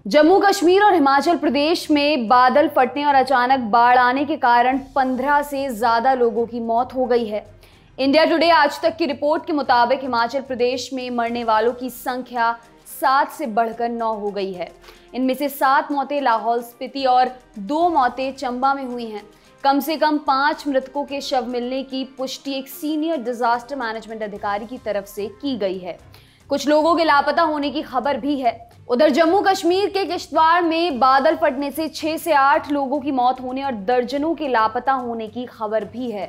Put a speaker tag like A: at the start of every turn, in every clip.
A: जम्मू कश्मीर और हिमाचल प्रदेश में बादल फटने और अचानक बाढ़ आने के कारण 15 से ज्यादा लोगों की मौत हो गई है। इंडिया टुडे आज तक की रिपोर्ट के मुताबिक हिमाचल प्रदेश में मरने वालों की संख्या 7 से बढ़कर 9 हो गई है। इनमें से 7 मौतें लाहौल स्पीति और 2 मौतें चंबा में हुई हैं। कम से कम 5 मृतकों के शव मिलने की पुष्टि एक सीनियर डिजास्टर मैनेजमेंट अधिकारी की तरफ से की गई है। कुछ लोगों के लापता होने की खबर भी है। उधर जम्मू कश्मीर के किश्तवाड़ में बादल फटने से 6 से 8 लोगों की मौत होने और दर्जनों के लापता होने की खबर भी है।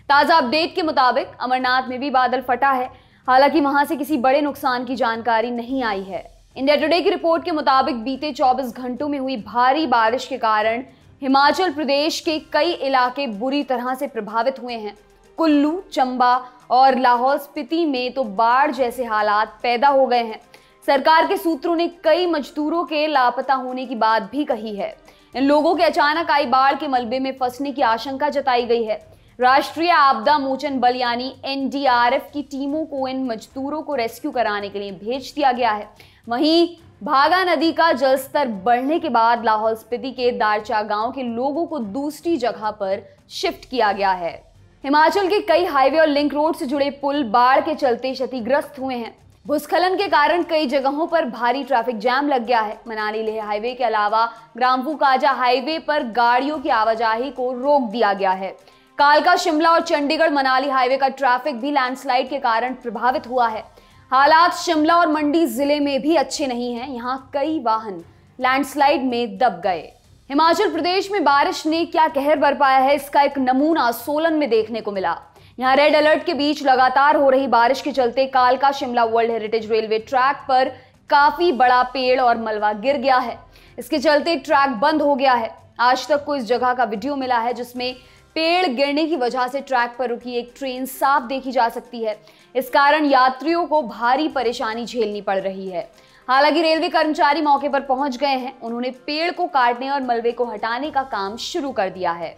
A: ताजा अपडेट के मुताबिक अमरनाथ में भी बादल फटा है, हालांकि वहां से किसी बड़े नुकसान की जानकारी नहीं आई है। इंडिया टुडे की रिपोर्ट के मुताबिक बीते 24 घंटों में हुई भारी बारिश के कारण हिमाचल प्रदेश के कई इलाके बुरी तरह से प्रभावित हुए हैं। कुल्लू, चंबा और लाहौल स्पीति में तो बाढ़ जैसे हालात पैदा हो गए हैं। सरकार के सूत्रों ने कई मजदूरों के लापता होने की बात भी कही है। इन लोगों के अचानक आई बाढ़ के मलबे में फंसने की आशंका जताई गई है। राष्ट्रीय आपदा मोचन बल यानी एनडीआरएफ की टीमों को इन मजदूरों को रेस्क्यू कराने के लिए भेज दिया गया है। वहीं भागा नदी का जलस्तर बढ़ने के बाद लाहौल स्पीति के दारचा गांव के लोगों को दूसरी जगह पर शिफ्ट किया गया है। हिमाचल के कई हाईवे और लिंक रोड से जुड़े पुल बाढ़ के चलते क्षतिग्रस्त हुए हैं। भूस्खलन के कारण कई जगहों पर भारी ट्रैफिक जाम लग गया है। मनाली लेह हाईवे के अलावा ग्राम्फू काजा हाईवे पर गाड़ियों की आवाजाही को रोक दिया गया है। कालका शिमला और चंडीगढ़ मनाली हाईवे का ट्रैफिक भी लैंडस्लाइड के कारण प्रभावित हुआ है। हालात शिमला और मंडी जिले में भी अच्छे नहीं हैं। यहाँ कई वाहन लैंडस्लाइड में दब गए। हिमाचल प्रदेश में बारिश ने क्या कहर बरपाया है, इसका एक नमूना सोलन में देखने को मिला। यहाँ रेड अलर्ट के बीच लगातार हो रही बारिश के चलते कालका Shimla world heritage railway track पर काफी बड़ा पेड़ और मलबा गिर गया है। इसके चलते ट्रैक बंद हो गया है। आज तक को इस जगह का वीडियो मिला है जिसमें पेड़ गिरने की वजह से ट्रैक पर रुकी एक ट्रेन साफ देखी जा सकती है। इस कारण यात्रियों को भारी परेशानी झेलनी पड़ रही है। हालांकि रेलवे कर्मचारी मौके पर पहुंच गए हैं। उन्होंने पेड़ को काटने और मलबे को हटाने का काम शुरू कर दिया है।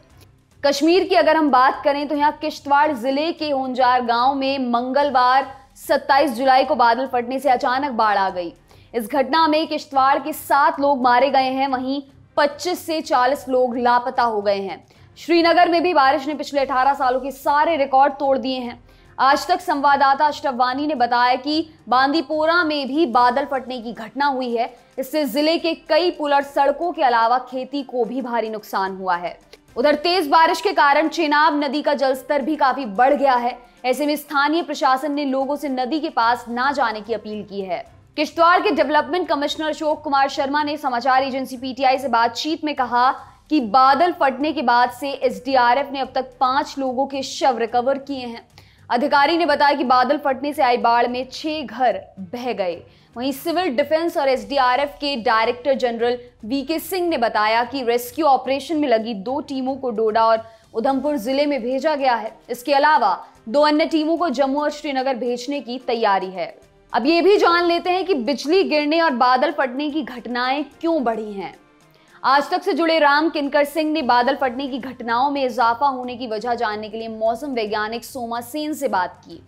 A: कश्मीर की अगर हम बात करें तो यहाँ किश्तवाड़ जिले के होंजार गांव में मंगलवार 27 जुलाई को बादल फटने से अचानक बाढ़ आ गई। इस घटना में किश्तवाड़ के 7 लोग मारे गए हैं, वहीं 25 से 40 लोग लापता हो गए हैं। श्रीनगर में भी बारिश ने पिछले 18 सालों के सारे रिकॉर्ड तोड़ दिए हैं। आज तक संवाददाता अशरफ वानी ने बताया कि बांदीपोरा में भी बादल फटने की घटना हुई है। इससे जिले के कई पुल और सड़कों के अलावा खेती को भी भारी नुकसान हुआ है। उधर तेज बारिश के कारण चेनाब नदी का जलस्तर भी काफी बढ़ गया है। ऐसे में स्थानीय प्रशासन ने लोगों से नदी के पास ना जाने की अपील की है। किश्तवाड़ के डेवलपमेंट कमिश्नर अशोक कुमार शर्मा ने समाचार एजेंसी पीटीआई से बातचीत में कहा कि बादल फटने के बाद से एसडीआरएफ ने अब तक 5 लोगों के शव रिकवर किए हैं। अधिकारी ने बताया कि बादल फटने से आई बाढ़ में 6 घर बह गए। वहीं सिविल डिफेंस और एसडीआरएफ के डायरेक्टर जनरल वीके सिंह ने बताया कि रेस्क्यू ऑपरेशन में लगी 2 टीमों को डोडा और उधमपुर जिले में भेजा गया है। इसके अलावा 2 अन्य टीमों को जम्मू और श्रीनगर भेजने की तैयारी है। अब ये भी जान लेते हैं कि बिजली गिरने और बादल फटने की घटनाएं क्यों बढ़ी हैं। आज तक से जुड़े राम किनकर सिंह ने बादल फटने की घटनाओं में इजाफा होने की वजह जानने के लिए मौसम वैज्ञानिक सोमा सेन से बात की।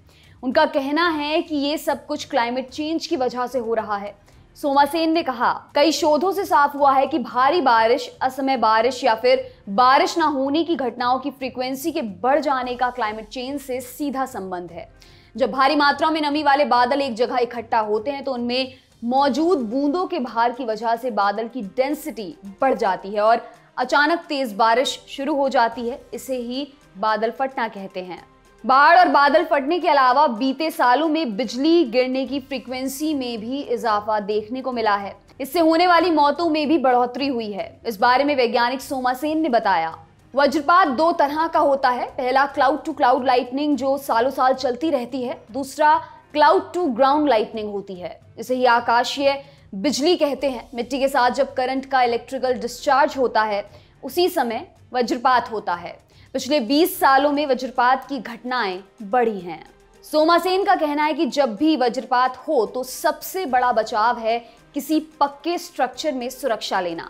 A: उनका कहना है कि ये सब कुछ क्लाइमेट चेंज की वजह से हो रहा है। सोमा सेन ने कहा, कई शोधों से साफ हुआ है कि भारी बारिश, असमय बारिश या फिर बारिश ना होने की घटनाओं की फ्रीक्वेंसी के बढ़ जाने का क्लाइमेट चेंज से सीधा संबंध है। जब भारी मात्रा में नमी वाले बादल एक जगह इकट्ठा होते हैं तो उनमें मौजूद बूंदों के भार की वजह से बादल की डेंसिटी बढ़ जाती है और अचानक तेज बारिश शुरू हो जाती है। इसे ही बादल फटना कहते हैं। बाढ़ और बादल फटने के अलावा बीते सालों में बिजली गिरने की फ्रीक्वेंसी में भी इजाफा देखने को मिला है। इससे होने वाली मौतों में भी बढ़ोतरी हुई है। इस बारे में वैज्ञानिक सोमा सेन ने बताया, वज्रपात 2 तरह का होता है। पहला क्लाउड टू क्लाउड लाइटनिंग जो सालों साल चलती रहती है। दूसरा क्लाउड टू ग्राउंड लाइटनिंग होती है। इसे ही आकाशीय बिजली कहते हैं। मिट्टी के साथ जब करंट का इलेक्ट्रिकल डिस्चार्ज होता है उसी समय वज्रपात होता है। पिछले 20 सालों में वज्रपात की घटनाएं बढ़ी हैं। सोमा सेन का कहना है कि जब भी वज्रपात हो तो सबसे बड़ा बचाव है किसी पक्के स्ट्रक्चर में सुरक्षा लेना।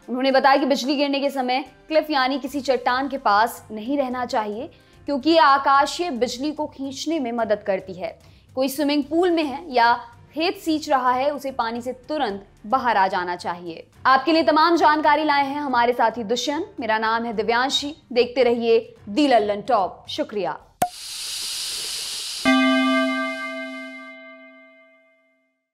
A: उन्होंने बताया कि बिजली गिरने के समय क्लिफ यानी किसी चट्टान के पास नहीं रहना चाहिए क्योंकि ये आकाशीय बिजली को खींचने में मदद करती है। कोई स्विमिंग पूल में है या खेत सींच रहा है उसे पानी से तुरंत बाहर आ जाना चाहिए। आपके लिए तमाम जानकारी लाए हैं हमारे साथी दुष्यंत। मेरा नाम है दिव्यांशी। देखते रहिए दी लल्लन टॉप। शुक्रिया।